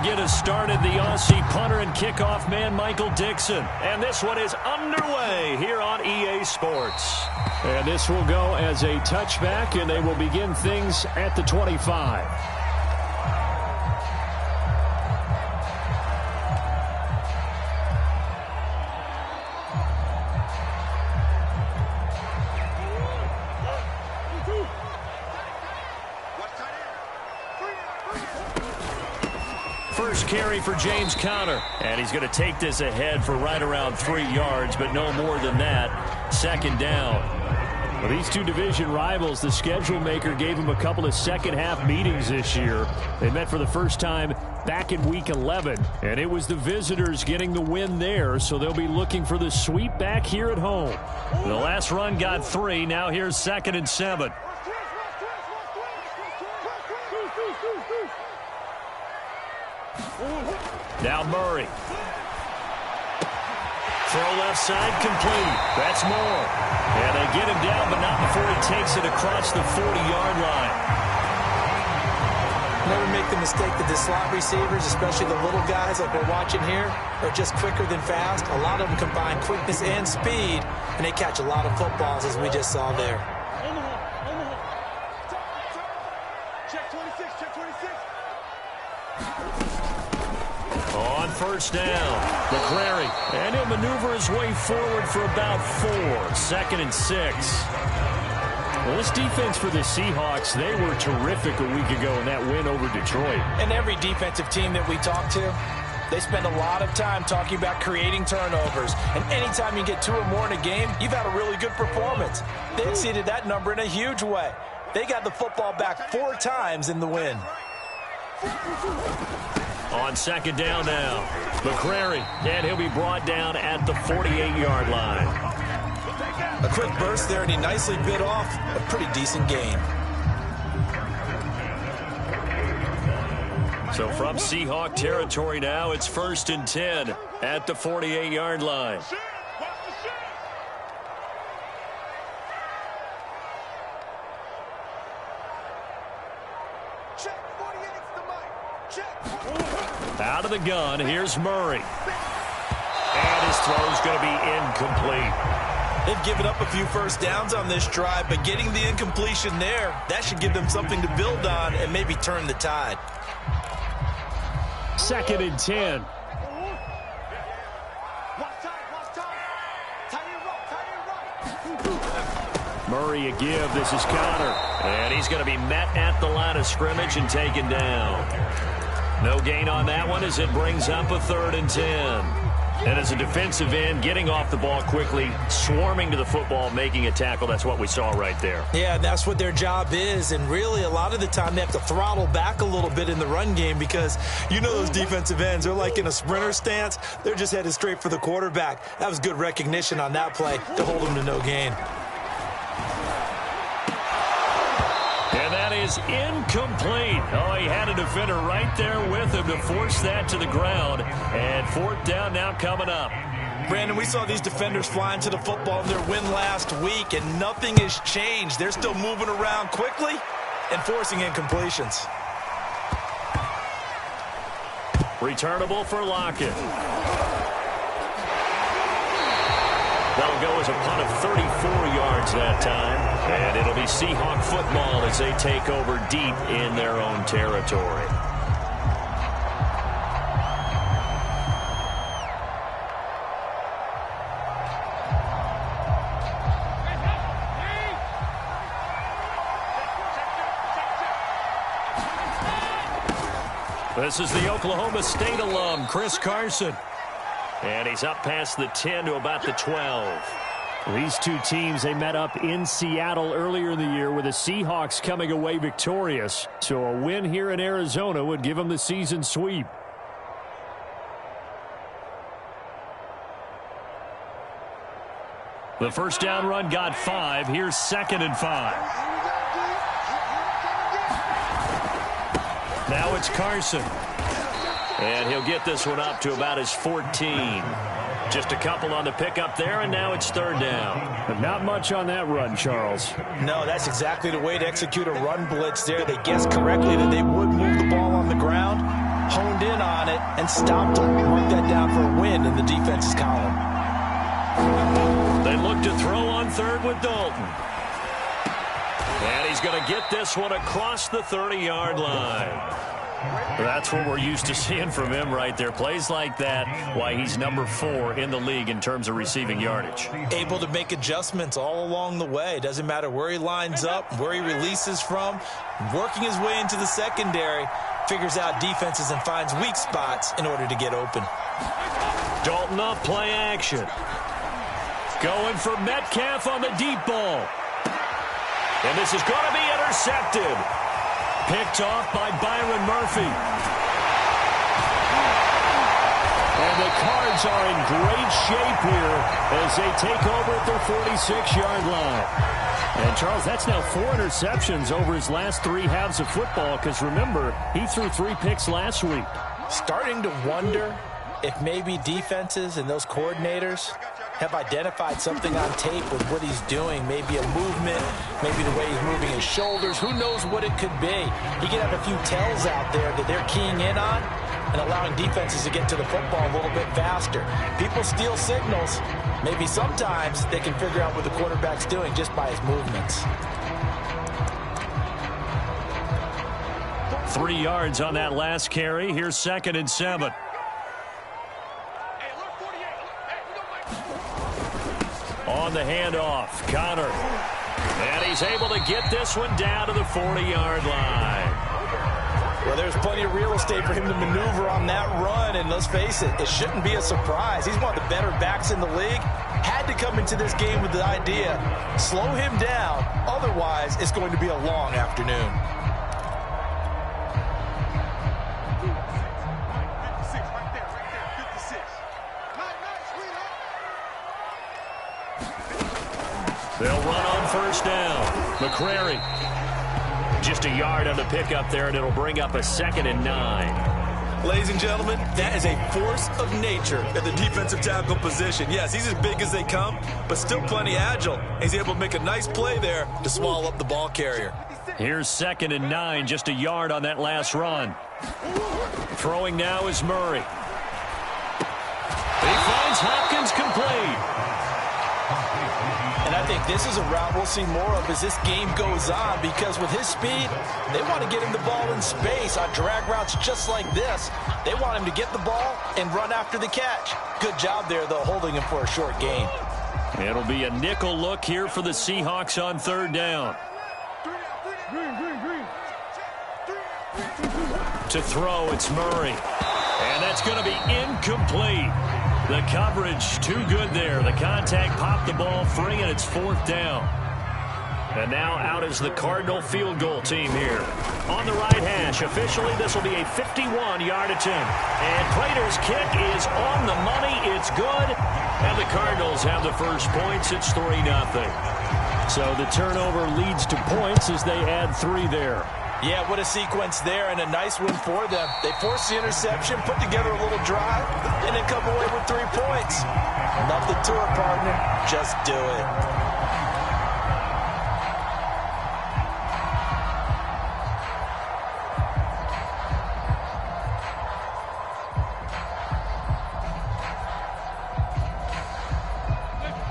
get us started, the Aussie punter and kickoff man, Michael Dixon. And this one is underway here on EA Sports. And this will go as a touchback, and they will begin things at the 25. First carry for James Conner, and he's going to take this ahead for right around 3 yards, but no more than that. Second down. Well, these two division rivals, the schedule maker gave them a couple of second-half meetings this year. They met for the first time back in Week 11, and it was the visitors getting the win there, so they'll be looking for the sweep back here at home. The last run got 3. Now here's 2nd and 7. Now Murray. Throw left side complete. That's Moore. And they get him down, but not before he takes it across the 40-yard line. Never make the mistake that the slot receivers, especially the little guys like we're watching here, are just quicker than fast. A lot of them combine quickness and speed, and they catch a lot of footballs, as we just saw there. Check 26, check 26. On first down, McCrary, and he'll maneuver his way forward for about 4. 2nd and 6. Well, this defense for the Seahawks, they were terrific a week ago in that win over Detroit. And every defensive team that we talk to, they spend a lot of time talking about creating turnovers. And anytime you get 2 or more in a game, you've had a really good performance. They exceeded that number in a huge way. They got the football back 4 times in the win. On second down now, McCrary, and he'll be brought down at the 48-yard line. A quick burst there, and he nicely bit off a pretty decent gain. So from Seahawk territory now, it's 1st and 10 at the 48-yard line. Out of the gun, here's Murray. And his throw's going to be incomplete. They've given up a few first downs on this drive, but getting the incompletion there, that should give them something to build on and maybe turn the tide. 2nd and 10. Murray a give. This is Conner. And he's going to be met at the line of scrimmage and taken down. No gain on that one as it brings up a 3rd and 10. And as a defensive end, getting off the ball quickly, swarming to the football, making a tackle, that's what we saw right there. Yeah, that's what their job is. And really, a lot of the time, they have to throttle back a little bit in the run game because you know those defensive ends, they're like in a sprinter stance. They're just headed straight for the quarterback. That was good recognition on that play to hold them to no gain. And that is incomplete. Oh, he had a defender right there with him to force that to the ground. And 4th down now coming up. Brandon, we saw these defenders flying to the football in their win last week, and nothing has changed. They're still moving around quickly and forcing incompletions. Returnable for Lockett. That'll go as a punt of 34 yards that time. And it'll be Seahawk football as they take over deep in their own territory. This is the Oklahoma State alum, Chris Carson. And he's up past the 10 to about the 12. These two teams, they met up in Seattle earlier in the year with the Seahawks coming away victorious. So a win here in Arizona would give them the season sweep. The first down run got 5. Here's 2nd and 5. Now it's Carson. And he'll get this one up to about his 14. Just a couple on the pickup there, and now it's 3rd down. But not much on that run, Charles. No, that's exactly the way to execute a run blitz there. They guessed correctly that they would move the ball on the ground. honed in on it and stopped him. Mark that down for a win in the defense's column. They look to throw on third with Dalton. And he's going to get this one across the 30-yard line. That's what we're used to seeing from him right there. Plays like that, why he's number 4 in the league in terms of receiving yardage. Able to make adjustments all along the way. Doesn't matter where he lines up, where he releases from. Working his way into the secondary, figures out defenses and finds weak spots in order to get open. Dalton off play action. Going for Metcalf on the deep ball. And this is going to be intercepted. Picked off by Byron Murphy. And the Cards are in great shape here as they take over at their 46-yard line. And, Charles, that's now 4 interceptions over his last 3 halves of football because, remember, he threw 3 picks last week. Starting to wonder if maybe defenses and those coordinators have identified something on tape with what he's doing. Maybe a movement, maybe the way he's moving his shoulders. Who knows what it could be? He could have a few tells out there that they're keying in on and allowing defenses to get to the football a little bit faster. People steal signals. Maybe sometimes they can figure out what the quarterback's doing just by his movements. 3 yards on that last carry. Here's 2nd and 7. On the handoff, Connor. And he's able to get this one down to the 40-yard line. Well, there's plenty of real estate for him to maneuver on that run, and let's face it, it shouldn't be a surprise. He's one of the better backs in the league. Had to come into this game with the idea, slow him down, otherwise it's going to be a long afternoon. 56, right there, 56. They'll run on first down. McCrary. Just a yard on the pickup there, and it'll bring up a 2nd and 9. Ladies and gentlemen, that is a force of nature at the defensive tackle position. Yes, he's as big as they come, but still plenty agile. He's able to make a nice play there to swallow up the ball carrier. Here's 2nd and 9, just a yard on that last run. Throwing now is Murray. He finds Hopkins complete. And I think this is a route we'll see more of as this game goes on, because with his speed, they want to get him the ball in space on drag routes just like this. They want him to get the ball and run after the catch. Good job there, though, holding him for a short gain. It'll be a nickel look here for the Seahawks on 3rd down. To throw, it's Murray. And that's going to be incomplete. The coverage too good there. The contact popped the ball free, and it's 4th down. And now out is the Cardinal field goal team here. On the right hash, officially this will be a 51-yard attempt. And Prater's kick is on the money. It's good. And the Cardinals have the first points. It's 3-0. So the turnover leads to points as they add 3 there. Yeah, what a sequence there, and a nice one for them. They force the interception, put together a little drive, and then come away with 3 points. Nothing to it, partner. Just do it.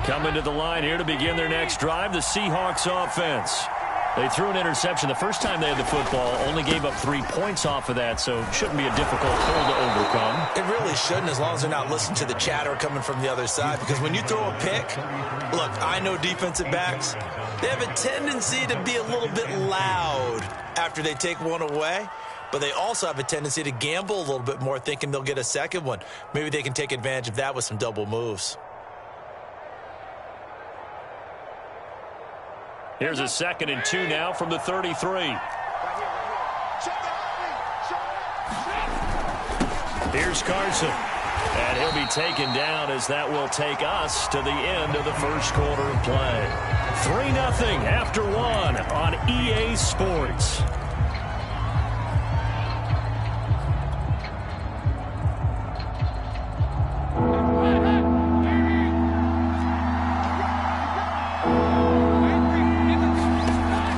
Coming to the line here to begin their next drive, the Seahawks offense. They threw an interception the first time they had the football, only gave up 3 points off of that, so it shouldn't be a difficult hole to overcome. It really shouldn't, as long as they're not listening to the chatter coming from the other side, because when you throw a pick, look, I know defensive backs, they have a tendency to be a little bit loud after they take one away, but they also have a tendency to gamble a little bit more, thinking they'll get a second one. Maybe they can take advantage of that with some double moves. Here's a 2nd and 2 now from the 33. Here's Carson. And he'll be taken down as that will take us to the end of the first quarter of play. 3-0 after 1 on EA Sports.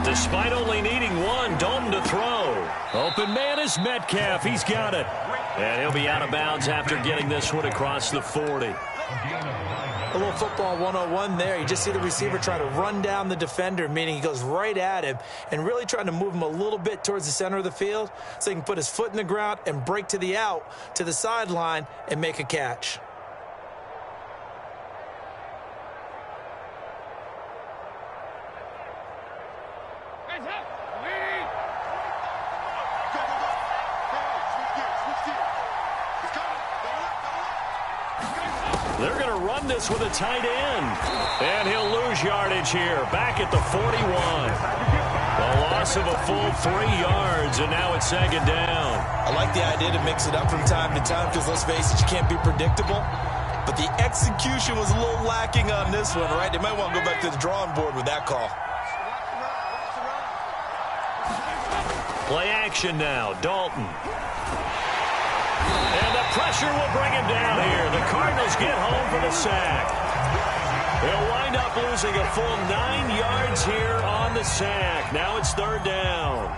Despite only needing 1, Dalton to throw. Open man is Here's Metcalf. He's got it. And he'll be out of bounds after getting this one across the 40. A little football 101 there. You just see the receiver try to run down the defender, meaning he goes right at him and really trying to move him a little bit towards the center of the field so he can put his foot in the ground and break to the out, to the sideline, and make a catch. They're going to run this with a tight end. And he'll lose yardage here, back at the 41. A loss of a full 3 yards, and now it's second down. I like the idea to mix it up from time to time because, let's face it, you can't be predictable. But the execution was a little lacking on this one, right? They might want to go back to the drawing board with that call. Play action now, Dalton. And the pressure will bring him down here. The Cardinals get home for the sack. They'll wind up losing a full 9 yards here on the sack. Now it's third down.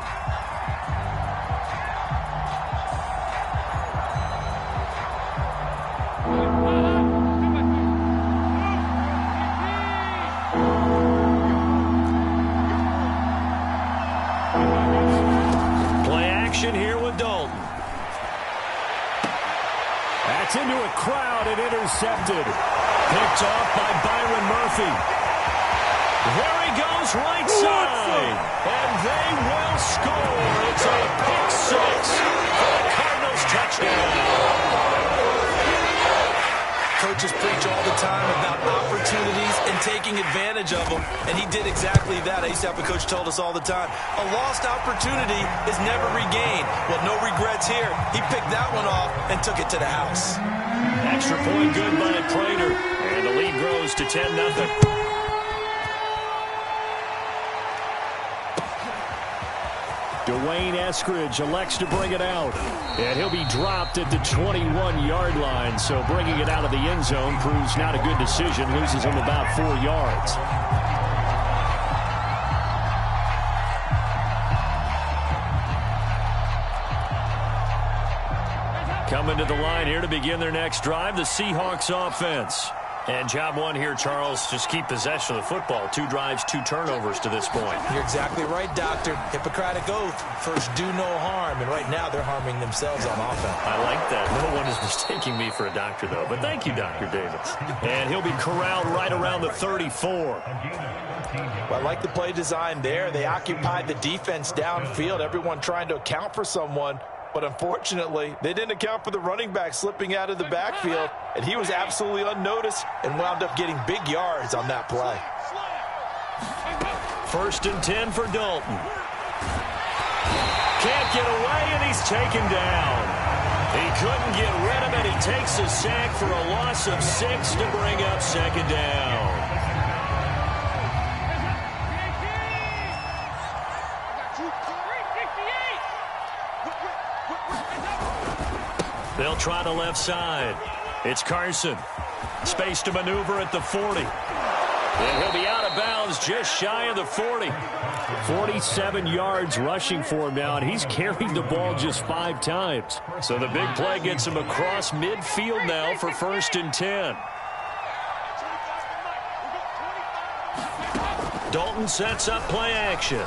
Play action here with Dalton. That's into a crowd and intercepted. Picked off by Byron Murphy. There he goes, right side. And they will score. It's a pick six for the Cardinals touchdown. Coaches preach all the time about opportunities and taking advantage of them, and he did exactly that. I used to have a coach told us all the time, a lost opportunity is never regained. Well, no regrets here. He picked that one off and took it to the house. Extra point good by Prater, and the lead grows to 10-0. Dwayne Eskridge elects to bring it out. And he'll be dropped at the 21-yard line. So bringing it out of the end zone proves not a good decision. Loses him about 4 yards. Coming to the line here to begin their next drive, the Seahawks offense. And job one here, Charles, just keep possession of the football. 2 drives, 2 turnovers to this point. You're exactly right, Doctor. Hippocratic oath. First, do no harm. And right now, they're harming themselves on offense. I like that. No one is mistaking me for a doctor, though. But thank you, Dr. Davis. And he'll be corralled right around the 34. Well, I like the play design there. They occupied the defense downfield, everyone trying to account for someone. But unfortunately, they didn't account for the running back slipping out of the backfield, and he was absolutely unnoticed and wound up getting big yards on that play. 1st and 10 for Dalton. Can't get away, and he's taken down. He couldn't get rid of it. He takes a sack for a loss of 6 to bring up second down. They'll try the left side. It's Carson. Space to maneuver at the 40. And he'll be out of bounds just shy of the 40. 47 yards rushing for him now, and he's carried the ball just 5 times. So the big play gets him across midfield now for 1st and 10. Dalton sets up play action.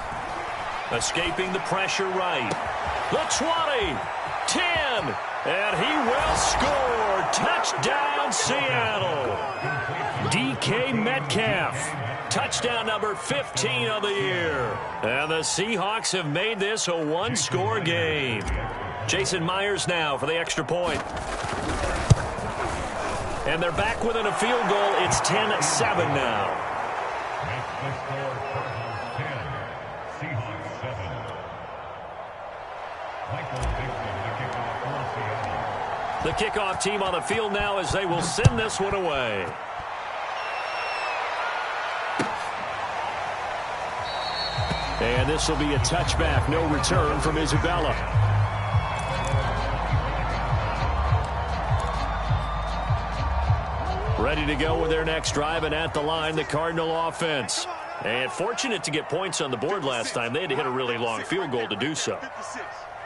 Escaping the pressure right. The 20. 10. And he will score. Touchdown, Seattle. DK Metcalf. Touchdown number 15 of the year. And the Seahawks have made this a 1-score game. Jason Myers now for the extra point. And they're back within a field goal. It's 10-7 now. The kickoff team on the field now as they will send this one away. And this will be a touchback. No return from Isabella. Ready to go with their next drive, and at the line, the Cardinal offense. And fortunate to get points on the board last time. They had to hit a really long field goal to do so.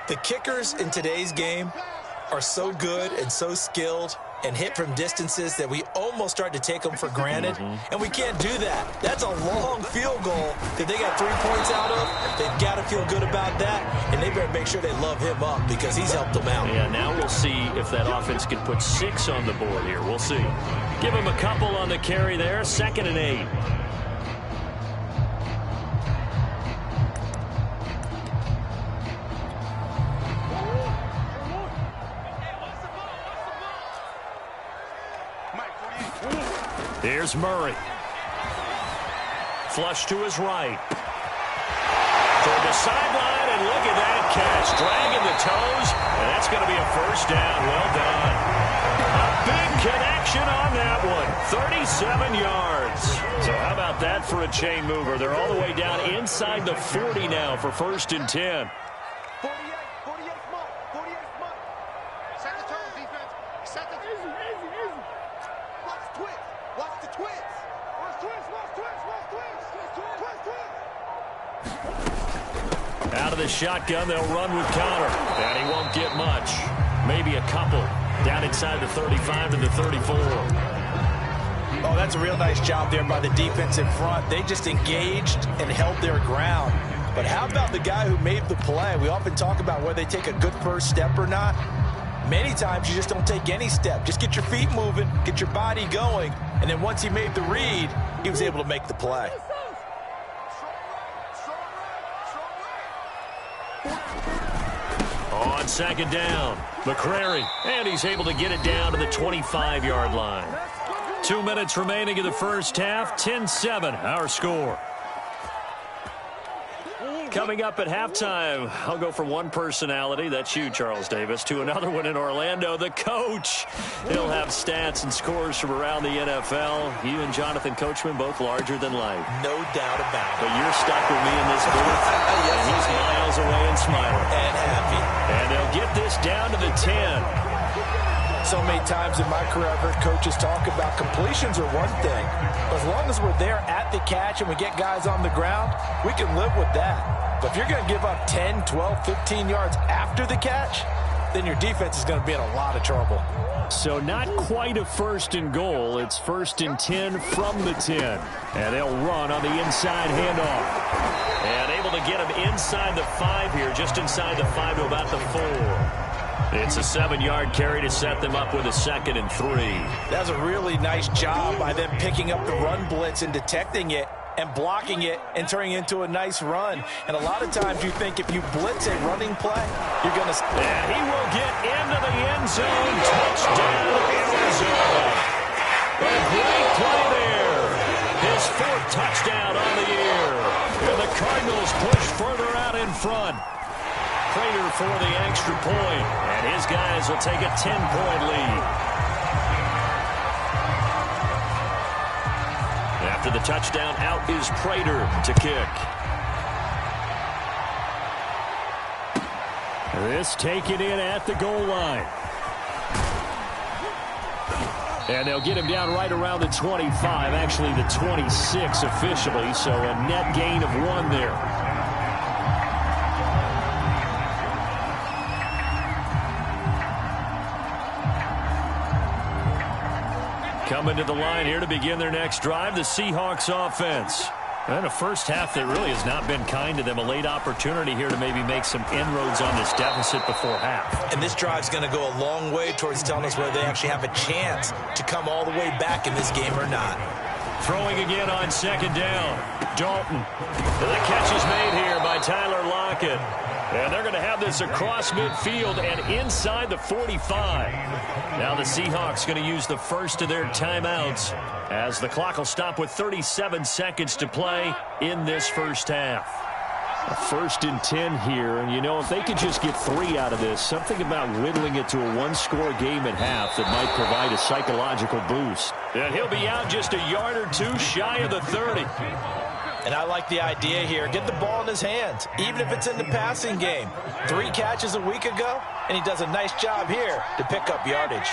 The kickers in today's game are so good and so skilled and hit from distances that we almost start to take them for granted, and we can't do that. That's a long field goal that they got 3 points out of. They've got to feel good about that, and they better make sure they love him up because he's helped them out. Yeah, now we'll see if that offense can put 6 on the board here. We'll see. Give him a couple on the carry there, 2nd and 8. Here's Murray. Flush to his right. Toward the sideline, and look at that catch. Dragging the toes, and that's going to be a first down. Well done. A big connection on that one. 37 yards. So how about that for a chain mover? They're all the way down inside the 40 now for 1st and 10. 48 month. Set the tone, defense. Set the easy. Watch the twist. Watch the twist. Out of the shotgun, they'll run with Conner. And he won't get much. Maybe a couple. Down inside the 35 to the 34. Oh, that's a real nice job there by the defense in front. They just engaged and held their ground. But how about the guy who made the play? We often talk about whether they take a good first step or not. Many times you just don't take any step. Just get your feet moving, get your body going, and then once he made the read, he was able to make the play. On 2nd down, McCrary, and he's able to get it down to the 25-yard line. 2 minutes remaining in the first half, 10-7, our score. Coming up at halftime, I'll go from one personality, that's you, Charles Davis, to another one in Orlando, the coach. He'll have stats and scores from around the NFL. You and Jonathan Coachman, both larger than life. No doubt about it. But you're stuck with me in this booth, Yes, and he's miles away and smiling. And happy. And they'll get this down to the 10. So many times in my career, I've heard coaches talk about completions are one thing. As long as we're there at the catch and we get guys on the ground, we can live with that. But if you're going to give up 10, 12, 15 yards after the catch, then your defense is going to be in a lot of trouble. So not quite a 1st and goal. It's 1st and 10 from the 10. And they'll run on the inside handoff. And able to get him inside the 5 here, just inside the 5 to about the 4. It's a 7-yard carry to set them up with a 2nd and 3. That's a really nice job by them picking up the run blitz and detecting it and blocking it and turning it into a nice run. And a lot of times you think if you blitz a running play, you're going to... And he will get into the end zone. Touchdown, Arizona. A great play there. His 4th touchdown on the year. And the Cardinals push further out in front. Prater for the extra point, and his guys will take a 10-point lead. After the touchdown, out is Prater to kick. This taken in at the goal line. And they'll get him down right around the 25, actually the 26 officially, so a net gain of 1 there. Coming to the line here to begin their next drive, the Seahawks offense. And a first half that really has not been kind to them. A late opportunity here to maybe make some inroads on this deficit before half. And this drive's going to go a long way towards telling us whether they actually have a chance to come all the way back in this game or not. Throwing again on 2nd down. Dalton. And the catch is made here by Tyler Lockett. And they're going to have this across midfield and inside the 45. Now the Seahawks going to use the first of their timeouts as the clock will stop with 37 seconds to play in this first half. A 1st and 10 here, and you know, if they could just get 3 out of this, something about whittling it to a 1-score game at half that might provide a psychological boost. And he'll be out just a yard or 2 shy of the 30. And I like the idea here. Get the ball in his hands, even if it's in the passing game. 3 catches a week ago, and he does a nice job here to pick up yardage.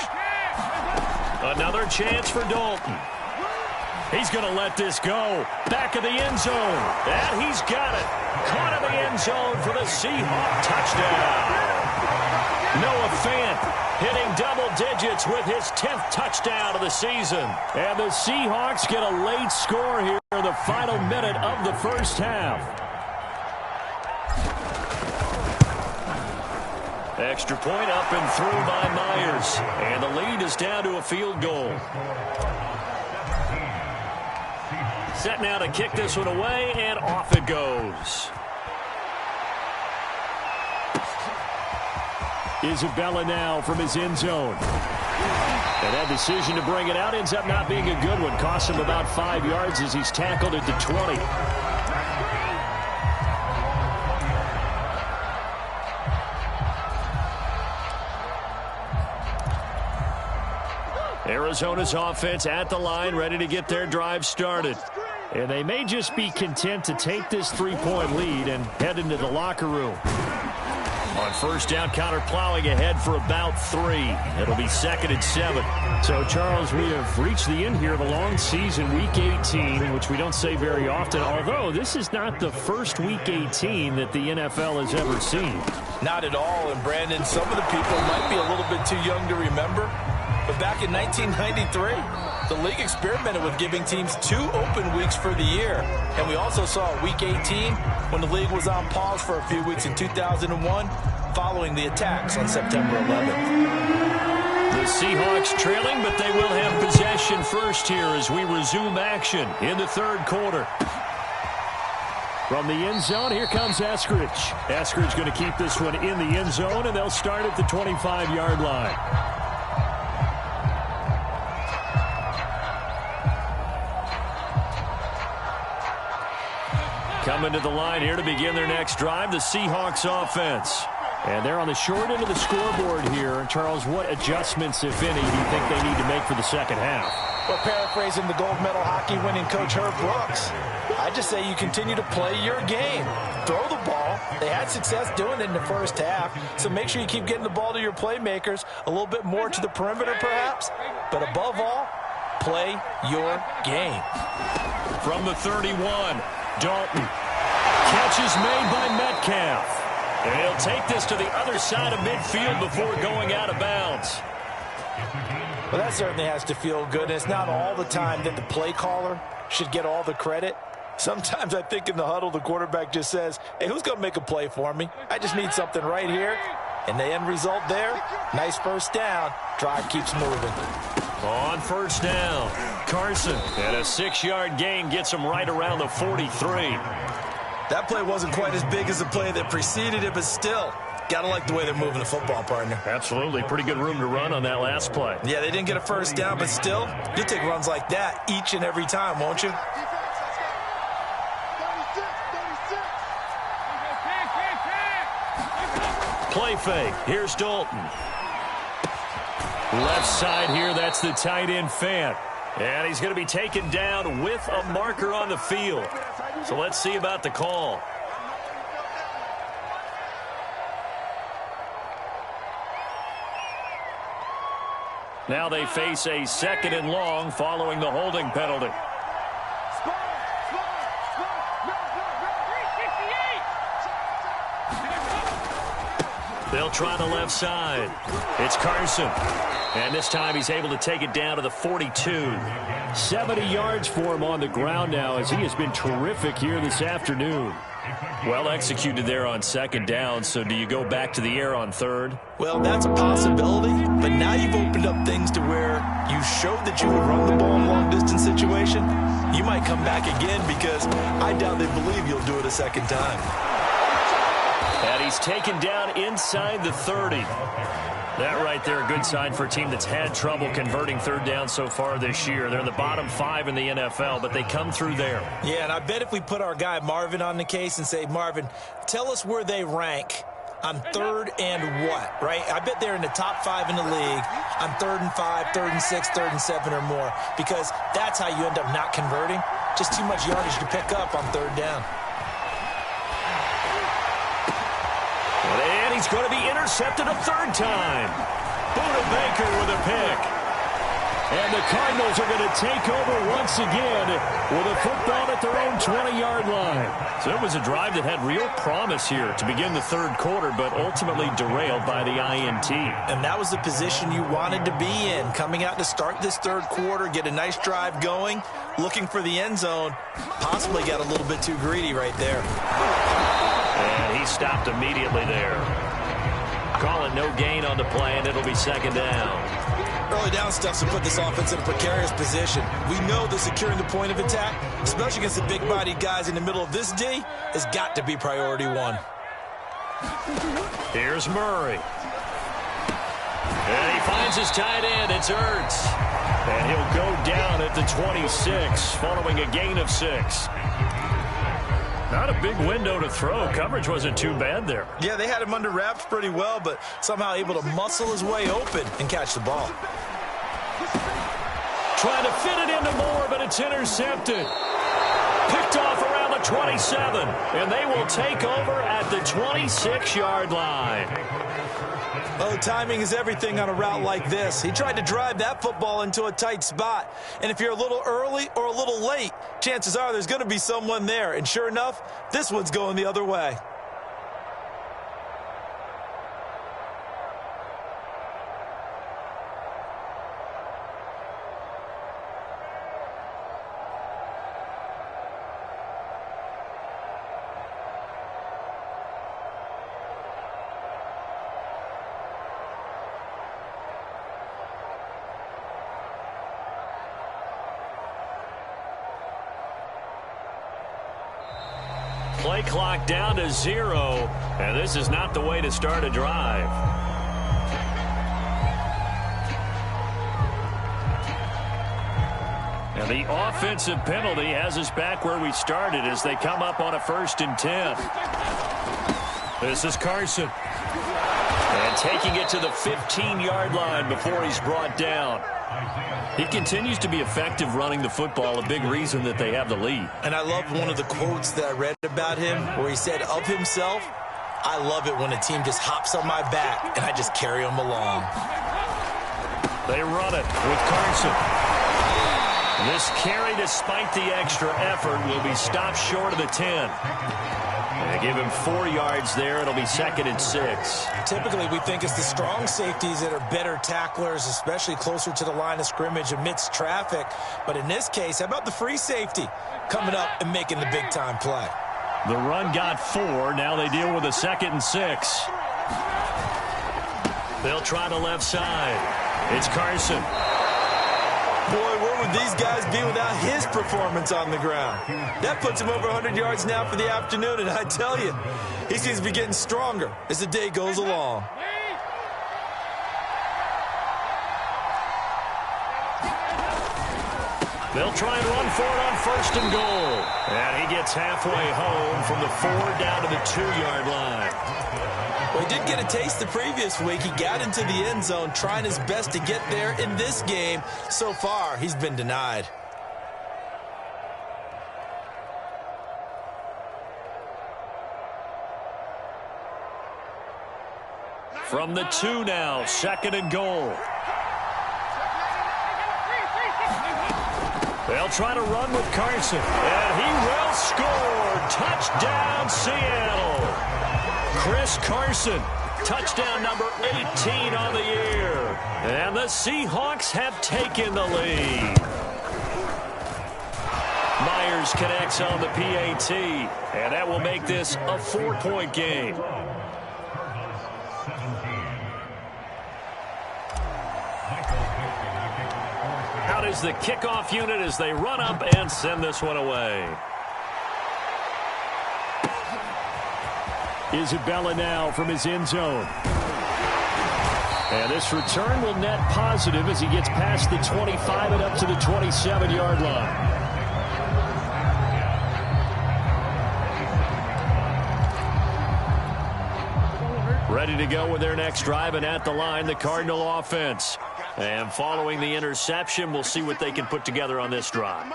Another chance for Dalton. He's going to let this go. Back of the end zone. And he's got it. Caught in the end zone for the Seahawks touchdown. Noah Fant hitting double digits with his 10th touchdown of the season. And the Seahawks get a late score here in the final minute of the first half. Extra point up and through by Myers. And the lead is down to a field goal. Set now to kick this one away, and off it goes. Isabella now from his end zone. And that decision to bring it out ends up not being a good one. Costs him about 5 yards as he's tackled at the 20. Arizona's offense at the line, ready to get their drive started. And they may just be content to take this 3-point lead and head into the locker room. On first down, Connor plowing ahead for about 3. It'll be 2nd and 7. So, Charles, we have reached the end here of a long season, Week 18, which we don't say very often, although this is not the first Week 18 that the NFL has ever seen. Not at all, and Brandon, some of the people might be a little bit too young to remember, but back in 1993, the league experimented with giving teams 2 open weeks for the year. And we also saw Week 18 when the league was on pause for a few weeks in 2001 following the attacks on September 11th. The Seahawks trailing, but they will have possession first here as we resume action in the third quarter. From the end zone, here comes Eskridge. Eskridge going to keep this one in the end zone, and they'll start at the 25-yard line. Coming to the line here to begin their next drive, the Seahawks offense. And they're on the short end of the scoreboard here. Charles, what adjustments, if any, do you think they need to make for the second half? Well, paraphrasing the gold medal hockey winning coach Herb Brooks, I just say you continue to play your game. Throw the ball. They had success doing it in the first half, so make sure you keep getting the ball to your playmakers, a little bit more to the perimeter perhaps, but above all, play your game. From the 31, Dalton. Catch is made by Metcalf. And he'll take this to the other side of midfield before going out of bounds. Well, that certainly has to feel good. And it's not all the time that the play caller should get all the credit. Sometimes I think in the huddle, the quarterback just says, hey, who's going to make a play for me? I just need something right here. And the end result there, nice first down. Drive keeps moving. On first down, Carson. And a 6-yard gain gets him right around the 43. That play wasn't quite as big as the play that preceded it, but still, got to like the way they're moving the football, partner. Absolutely. Pretty good room to run on that last play. Yeah, they didn't get a first down, but still, you'll take runs like that each and every time, won't you? Play fake. Here's Dalton. Left side here, that's the tight end Fant. And he's going to be taken down with a marker on the field. So let's see about the call. Now they face a 2nd and long following the holding penalty. They'll try the left side. It's Carson. And this time he's able to take it down to the 42. 70 yards for him on the ground now as he has been terrific here this afternoon. Well executed there on 2nd down, so do you go back to the air on 3rd? Well, that's a possibility, but now you've opened up things to where you showed that you would run the ball in a long-distance situation. You might come back again because I doubt they believe you'll do it a second time. And he's taken down inside the 30. That right there, a good sign for a team that's had trouble converting 3rd down so far this year. They're in the bottom 5 in the NFL, but they come through there. Yeah, and I bet if we put our guy Marvin on the case and say, Marvin, tell us where they rank on 3rd and what, right? I bet they're in the top 5 in the league on 3rd and 5, 3rd and 6, 3rd and 7 or more, because that's how you end up not converting. Just too much yardage to pick up on 3rd down. And he's going to be intercepted a 3rd time. Buda Baker with a pick. And the Cardinals are going to take over once again with a football at their own 20-yard line. So it was a drive that had real promise here to begin the third quarter, but ultimately derailed by the INT. And that was the position you wanted to be in, coming out to start this third quarter, get a nice drive going, looking for the end zone. Possibly got a little bit too greedy right there. And he stopped immediately there. Calling no gain on the play, and it'll be second down. Early down stuff to put this offense in a precarious position. We know that securing the point of attack, especially against the big-bodied guys in the middle of this D, has got to be priority one. Here's Murray. And he finds his tight end. It's Ertz. And he'll go down at the 26, following a gain of 6. Not a big window to throw. Coverage wasn't too bad there. Yeah, they had him under wraps pretty well, but somehow able to muscle his way open and catch the ball. Trying to fit it into Moore, but it's intercepted. Picked off around the 27, and they will take over at the 26-yard line. Oh, timing is everything on a route like this. He tried to drive that football into a tight spot. And if you're a little early or a little late, chances are there's going to be someone there. And sure enough, this one's going the other way. Play clock down to 0, and this is not the way to start a drive. And the offensive penalty has us back where we started as they come up on a 1st and 10. This is Carson. And taking it to the 15-yard line before he's brought down. He continues to be effective running the football, a big reason that they have the lead. And I love one of the quotes that I read about him where he said of himself, "I love it when a team just hops on my back and I just carry them along." They run it with Carson. This carry, despite the extra effort, will be stopped short of the 10. They give him 4 yards there. It'll be 2nd and 6. Typically, we think it's the strong safeties that are better tacklers, especially closer to the line of scrimmage amidst traffic. But in this case, how about the free safety coming up and making the big-time play? The run got 4. Now they deal with a 2nd and 6. They'll try the left side. It's Carson. Boy, where would these guys be without his performance on the ground? That puts him over 100 yards now for the afternoon, and I tell you, he seems to be getting stronger as the day goes along. They'll try and run for it on 1st and goal. And he gets halfway home from the 4 down to the 2-yard line. Well, he did get a taste the previous week. He got into the end zone, trying his best to get there in this game. So far, he's been denied. From the 2 now, 2nd and goal. They'll try to run with Carson, and he will score. Touchdown, Seattle. Chris Carson, touchdown number 18 on the year. And the Seahawks have taken the lead. Myers connects on the PAT, and that will make this a 4-point game. Out is the kickoff unit as they run up and send this one away. Isabella now from his end zone. And this return will net positive as he gets past the 25 and up to the 27-yard line. Ready to go with their next drive, and at the line, the Cardinal offense. And following the interception, we'll see what they can put together on this drive.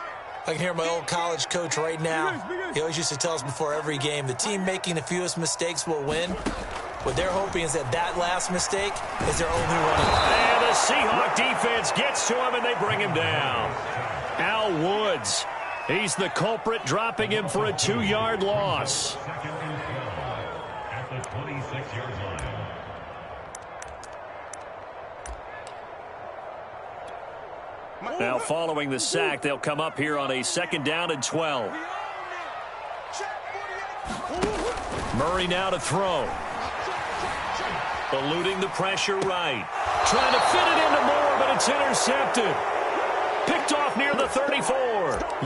I can hear my old college coach right now. He always used to tell us before every game, the team making the fewest mistakes will win. What they're hoping is that that last mistake is their only one. And the Seahawk defense gets to him, and they bring him down. Al Woods, he's the culprit, dropping him for a 2-yard loss. At the 26-yard line. Now, following the sack, they'll come up here on a 2nd down and 12. Murray now to throw. Eluding the pressure right. Trying to fit it into Moore, but it's intercepted. Picked off near the 34.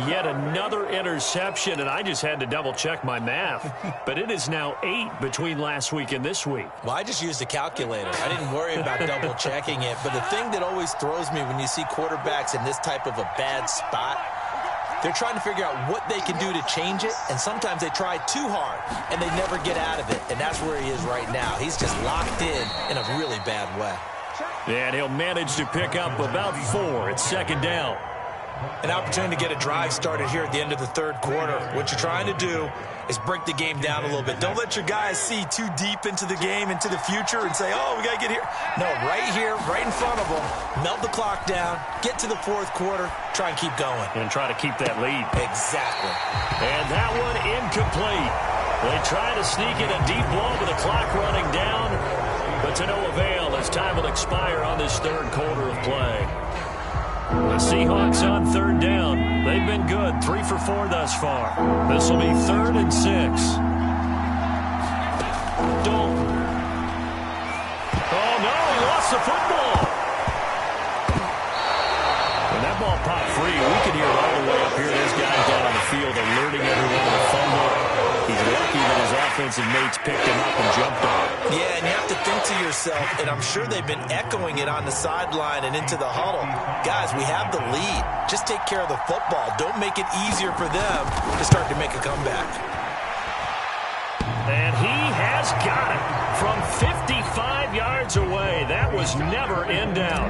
Yet another interception, and I just had to double-check my math. But it is now 8 between last week and this week. Well, I just used a calculator. I didn't worry about double-checking it. But the thing that always throws me when you see quarterbacks in this type of a bad spot, they're trying to figure out what they can do to change it, and sometimes they try too hard, and they never get out of it. And that's where he is right now. He's just locked in a really bad way. And he'll manage to pick up about 4 at 2nd down. An opportunity to get a drive started here at the end of the 3rd quarter. What you're trying to do is break the game down a little bit. Don't let your guys see too deep into the game, into the future, and say, oh, we got to get here. No, right here, right in front of them, melt the clock down, get to the 4th quarter, try and keep going. And try to keep that lead. Exactly. And that one incomplete. They try to sneak in a deep ball with the clock running down, but to no avail as time will expire on this 3rd quarter of play. The Seahawks on 3rd down. They've been good, 3 for 4 thus far. This will be 3rd and 6. Dalton. Oh, no, he lost the football. When that ball popped free, we could hear it all the way up here. This guy's down on the field alerting everyone to the fumble. He's lucky that his offensive mates picked him up and jumped on him. Yeah, and you have to think to yourself, and I'm sure they've been echoing it on the sideline and into the huddle. Guys, we have the lead. Just take care of the football. Don't make it easier for them to start to make a comeback. And he has got it from 55 yards away. That was never in doubt.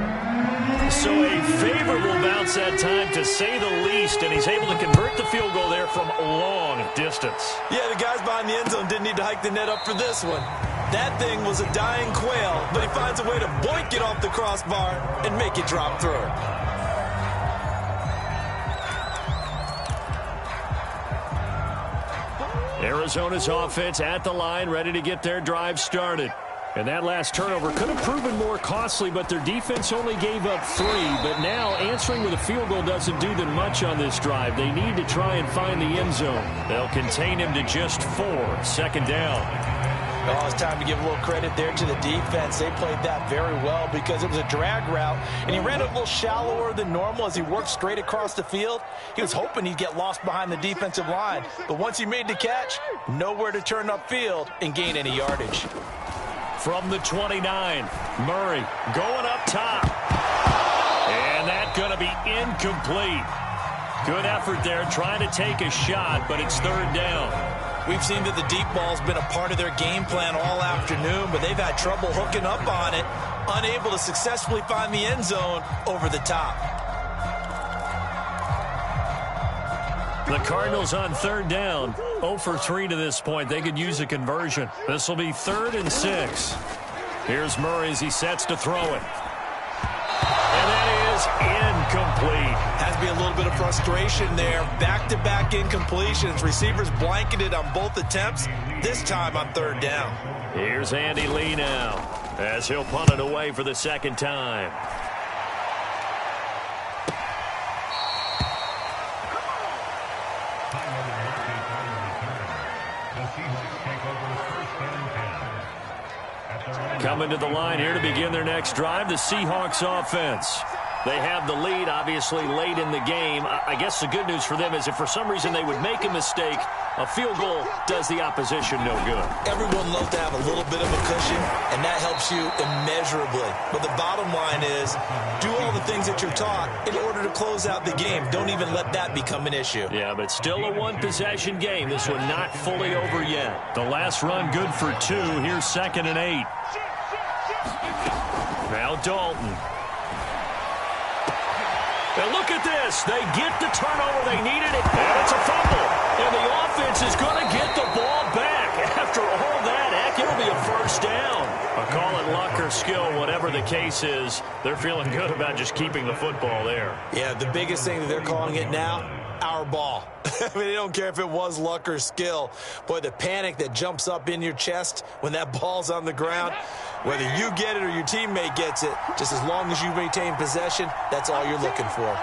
So a favorable bounce that time, to say the least, and he's able to convert the field goal there from a long distance. Yeah, the guys behind the end zone didn't need to hike the net up for this one. That thing was a dying quail, but he finds a way to boink it off the crossbar and make it drop through. Arizona's offense at the line, ready to get their drive started. And that last turnover could have proven more costly, but their defense only gave up 3. But now answering with a field goal doesn't do them much on this drive. They need to try and find the end zone. They'll contain him to just 4. 2nd down. Oh, it's time to give a little credit there to the defense. They played that very well because it was a drag route, and he ran a little shallower than normal as he worked straight across the field. He was hoping he'd get lost behind the defensive line, but once he made the catch, nowhere to turn upfield and gain any yardage. From the 29, Murray going up top. And that's going to be incomplete. Good effort there, trying to take a shot, but it's 3rd down. We've seen that the deep ball's been a part of their game plan all afternoon, but they've had trouble hooking up on it, unable to successfully find the end zone over the top. The Cardinals on 3rd down, 0 for 3 to this point. They could use a conversion. This will be 3rd and 6. Here's Murray as he sets to throw it. And that is incomplete. Has to be a little bit of frustration there. Back-to-back incompletions. Receivers blanketed on both attempts, this time on 3rd down. Here's Andy Lee now as he'll punt it away for the 2nd time. Coming to the line here to begin their next drive, the Seahawks offense. They have the lead, obviously, late in the game. I guess the good news for them is if for some reason they would make a mistake, a field goal does the opposition no good. Everyone loves to have a little bit of a cushion, and that helps you immeasurably. But the bottom line is, do all the things that you're taught in order to close out the game. Don't even let that become an issue. Yeah, but still a one-possession game. This one not fully over yet. The last run good for 2. Here's 2nd and 8. Now Dalton. And look at this. They get the turnover. They needed it. And it's a fumble. And the offense is going to get the ball back. After all that it'll be a first down. Call it luck or skill, whatever the case is, they're feeling good about just keeping the football there. Yeah, the biggest thing that they're calling it now, our ball. I mean, they don't care if it was luck or skill. Boy, the panic that jumps up in your chest when that ball's on the ground, whether you get it or your teammate gets it, just as long as you maintain possession, that's all you're looking for.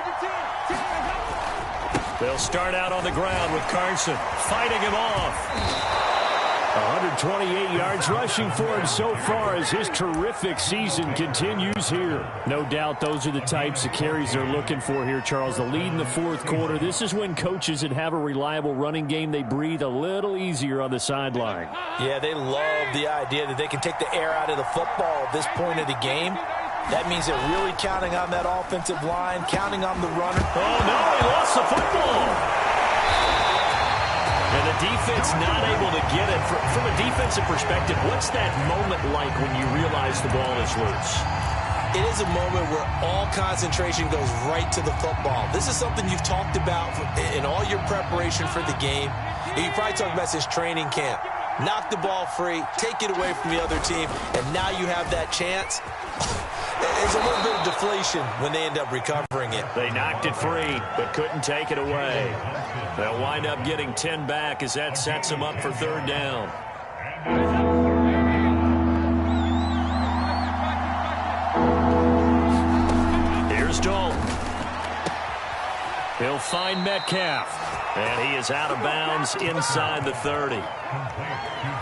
They'll start out on the ground with Carson fighting him off. 128 yards rushing for him so far as his terrific season continues here. No doubt those are the types of carries they're looking for here, Charles. The lead in the fourth quarter. This is when coaches that have a reliable running game, they breathe a little easier on the sideline. Yeah, they love the idea that they can take the air out of the football at this point of the game. That means they're really counting on that offensive line, counting on the runner. Oh, no, he lost the football. And the defense not able to get it. From a defensive perspective, what's that moment like when you realize the ball is loose? It is a moment where all concentration goes right to the football. This is something you've talked about in all your preparation for the game. You probably talked about since training camp. Knock the ball free, take it away from the other team, and now you have that chance. There's a little bit of deflation when they end up recovering it. They knocked it free, but couldn't take it away. They'll wind up getting 10 back as that sets them up for third down. Here's Dalton. He'll find Metcalf. And he is out of bounds inside the 30.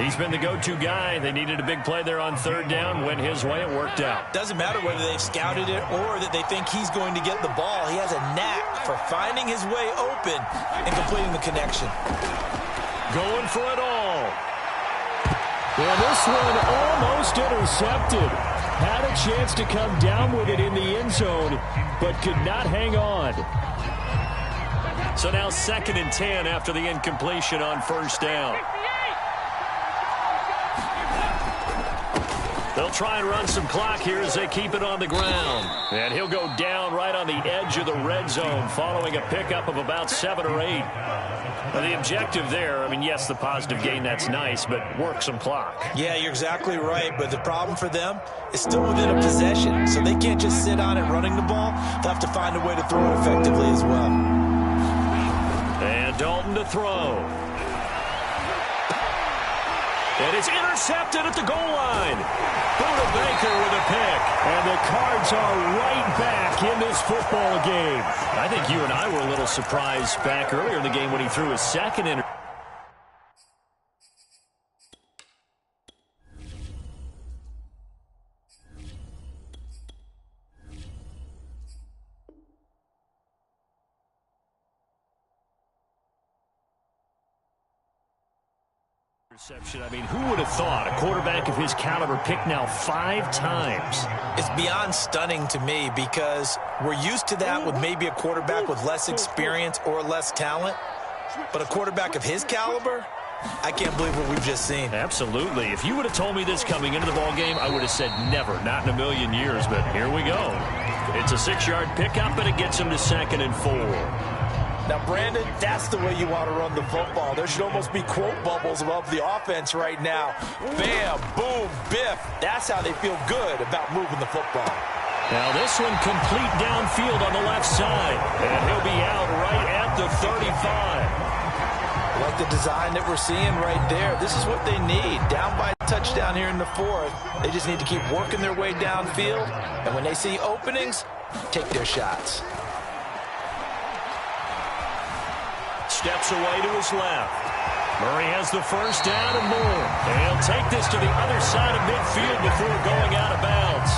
He's been the go-to guy. They needed a big play there on third down. Went his way. It worked out. Doesn't matter whether they've scouted it or that they think he's going to get the ball. He has a knack for finding his way open and completing the connection. Going for it all. Well, this one almost intercepted. Had a chance to come down with it in the end zone, but could not hang on. So now 2nd and 10 after the incompletion on first down. They'll try and run some clock here as they keep it on the ground. And he'll go down right on the edge of the red zone following a pickup of about 7 or 8. Now the objective there, I mean, yes, the positive gain, that's nice, but work some clock. Yeah, you're exactly right, but the problem for them is still within a possession, so they can't just sit on it running the ball. They'll have to find a way to throw it effectively as well. And Dalton to throw. And it's intercepted at the goal line. Buda Baker with a pick. And the Cards are right back in this football game. I think you and I were a little surprised back earlier in the game when he threw his second interception. I mean, who would have thought a quarterback of his caliber picked now 5 times? It's beyond stunning to me because we're used to that with maybe a quarterback with less experience or less talent. But a quarterback of his caliber, I can't believe what we've just seen. Absolutely. If you would have told me this coming into the ballgame, I would have said never, not in a million years. But here we go. It's a 6-yard pickup, and it gets him to 2nd and 4. Now, Brandon, that's the way you want to run the football. There should almost be quote bubbles above the offense right now. Bam, boom, biff. That's how they feel good about moving the football. Now this one complete downfield on the left side. And he'll be out right at the 35. Like the design that we're seeing right there. This is what they need. Down by a touchdown here in the 4th. They just need to keep working their way downfield. And when they see openings, take their shots. Steps away to his left. Murray has the first down and more. And he'll take this to the other side of midfield before going out of bounds.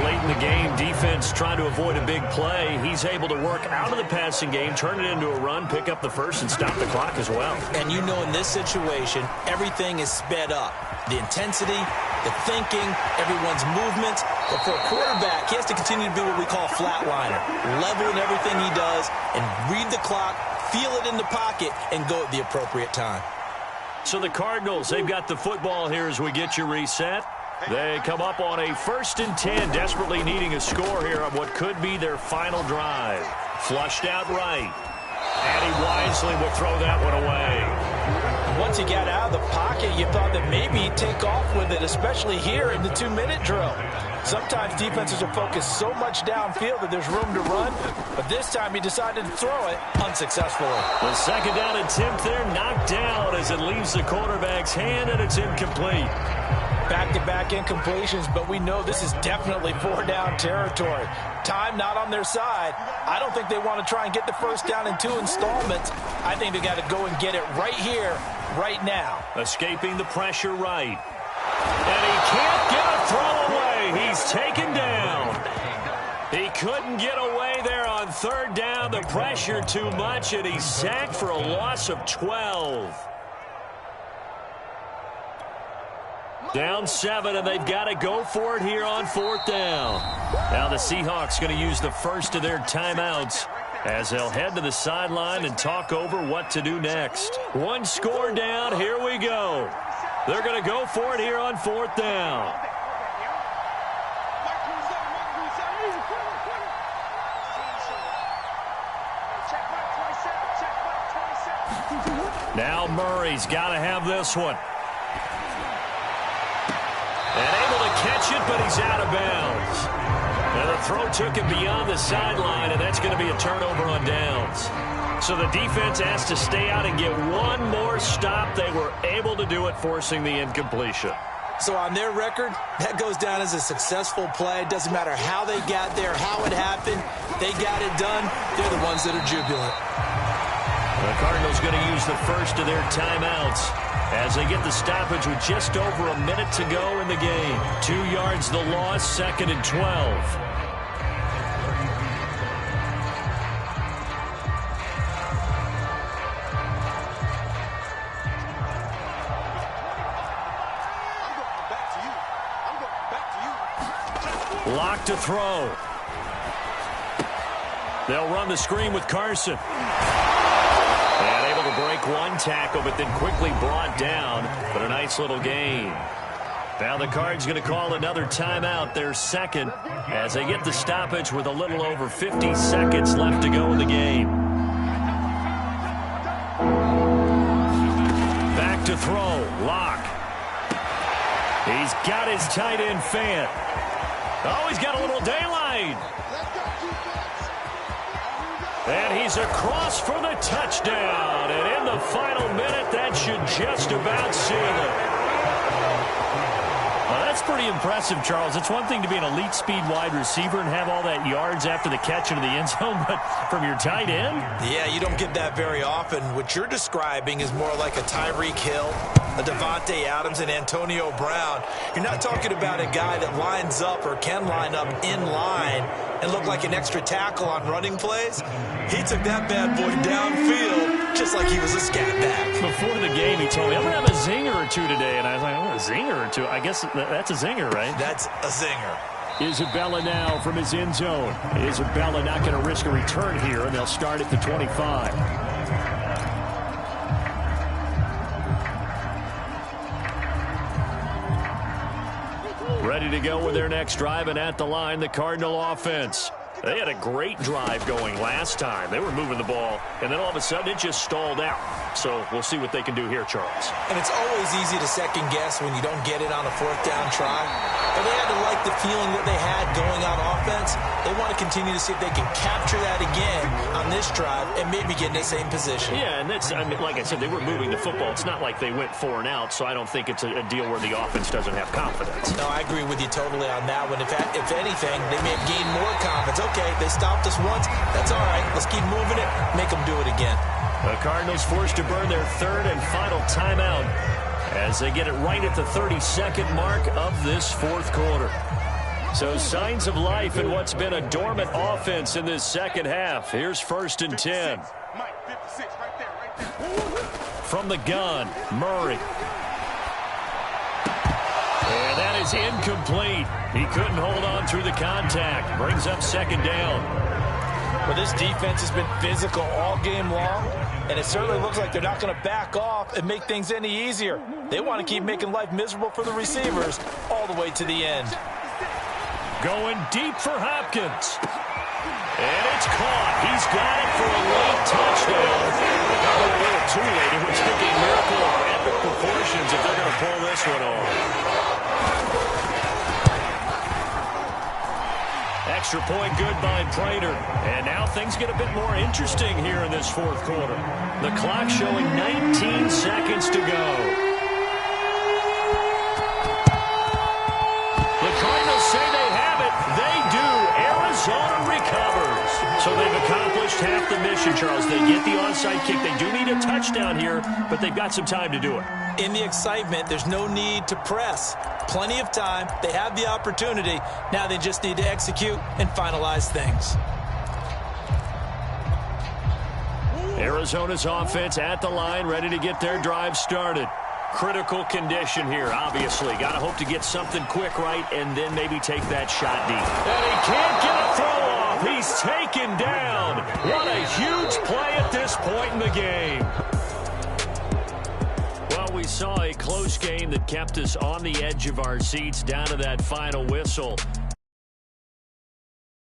Late in the game, defense trying to avoid a big play. He's able to work out of the passing game, turn it into a run, pick up the first, and stop the clock as well. And you know in this situation, everything is sped up. The intensity, the thinking, everyone's movement. But for a quarterback, he has to continue to be what we call flatliner. Level in everything he does and read the clock, feel it in the pocket, and go at the appropriate time. So the Cardinals, they've got the football here as we get you reset. They come up on a 1st and 10, desperately needing a score here on what could be their final drive. Flushed out right. And he wisely will throw that one away. Once he got out of the pocket, you thought that maybe he'd take off with it, especially here in the 2-minute drill. Sometimes defenses are focused so much downfield that there's room to run, but this time he decided to throw it unsuccessfully. The second down attempt there knocked down as it leaves the quarterback's hand, and it's incomplete. Back-to-back incompletions, but we know this is definitely 4-down territory. Time not on their side. I don't think they want to try and get the first down in 2 installments. I think they got to go and get it right here, right now. Escaping the pressure right. And he can't get a throw away. He's taken down. He couldn't get away there on third down. The pressure too much, and he's sacked for a loss of 12. Down 7, and they've got to go for it here on 4th down. Now the Seahawks going to use the first of their timeouts as they'll head to the sideline and talk over what to do next. 1 score down. Here we go. They're going to go for it here on 4th down. Now Murray's got to have this one. And able to catch it, but he's out of bounds. Now the throw took him beyond the sideline, and that's going to be a turnover on downs. So the defense has to stay out and get one more stop. They were able to do it, forcing the incompletion. So on their record, that goes down as a successful play. It doesn't matter how they got there, how it happened. They got it done. They're the ones that are jubilant. The Cardinals going to use the first of their timeouts as they get the stoppage with just over a minute to go in the game. 2 yards the loss, 2nd and 12. Lock to throw. They'll run the screen with Carson. And able to break one tackle, but then quickly brought down. But a nice little gain. Now the Cards going to call another timeout, their second, as they get the stoppage with a little over 50 seconds left to go in the game. Back to throw. Lock. He's got his tight end Fant. Oh, he's got a little daylight. And he's across for the touchdown. And in the final minute, that should just about seal it. Well, that's pretty impressive, Charles. It's one thing to be an elite speed wide receiver and have all that yards after the catch into the end zone, but from your tight end? Yeah, you don't get that very often. What you're describing is more like a Tyreek Hill, a Devontae Adams, and Antonio Brown. You're not talking about a guy that lines up or can line up in line and look like an extra tackle on running plays. He took that bad boy downfield just like he was a scat back. Before the game, he told me, I'm going to have a zinger or two today. And I was like, oh, a zinger or two? I guess that's a zinger, right? That's a zinger. Isabella now from his end zone. Isabella not going to risk a return here, and they'll start at the 25. Ready to go with their next drive, and at the line, the Cardinal offense. They had a great drive going last time. They were moving the ball, and then all of a sudden it just stalled out. So we'll see what they can do here, Charles. And it's always easy to second guess when you don't get it on a 4th down try. But they had to like the feeling that they had going on offense. They want to continue to see if they can capture that again on this drive and maybe get in the same position. Yeah, and that's, I mean, like I said, they were moving the football. It's not like they went 4 and out, so I don't think it's a deal where the offense doesn't have confidence. No, I agree with you totally on that one. If anything, they may have gained more confidence. Okay, they stopped us once. That's all right. Let's keep moving it. Make them do it again. The Cardinals forced to burn their 3rd and final timeout as they get it right at the 32nd mark of this 4th quarter. So signs of life in what's been a dormant offense in this second half. Here's 1st and 10. From the gun, Murray. And that is incomplete. He couldn't hold on through the contact. Brings up 2nd down. Well, this defense has been physical all game long, and it certainly looks like they're not going to back off and make things any easier. They want to keep making life miserable for the receivers all the way to the end. Going deep for Hopkins. And it's caught. He's got it for a late touchdown. Probably a little too late. It would take a miracle of epic proportions if they're going to pull this one off. Extra point good by Prater. And now things get a bit more interesting here in this fourth quarter. The clock showing 19 seconds to go. The Cardinals say they have it. They do. Arizona recovers. So they've accomplished half the mission, Charles. They get the onside kick. They do need a touchdown here, but they've got some time to do it. In the excitement, there's no need to press. Plenty of time. They have the opportunity. Now they just need to execute and finalize things. Arizona's offense at the line, ready to get their drive started. Critical condition here, obviously. Got to hope to get something quick right and then maybe take that shot deep. And he can't get a throw off. He's taken down. What a huge play at this point in the game. Well, we saw a close game that kept us on the edge of our seats down to that final whistle.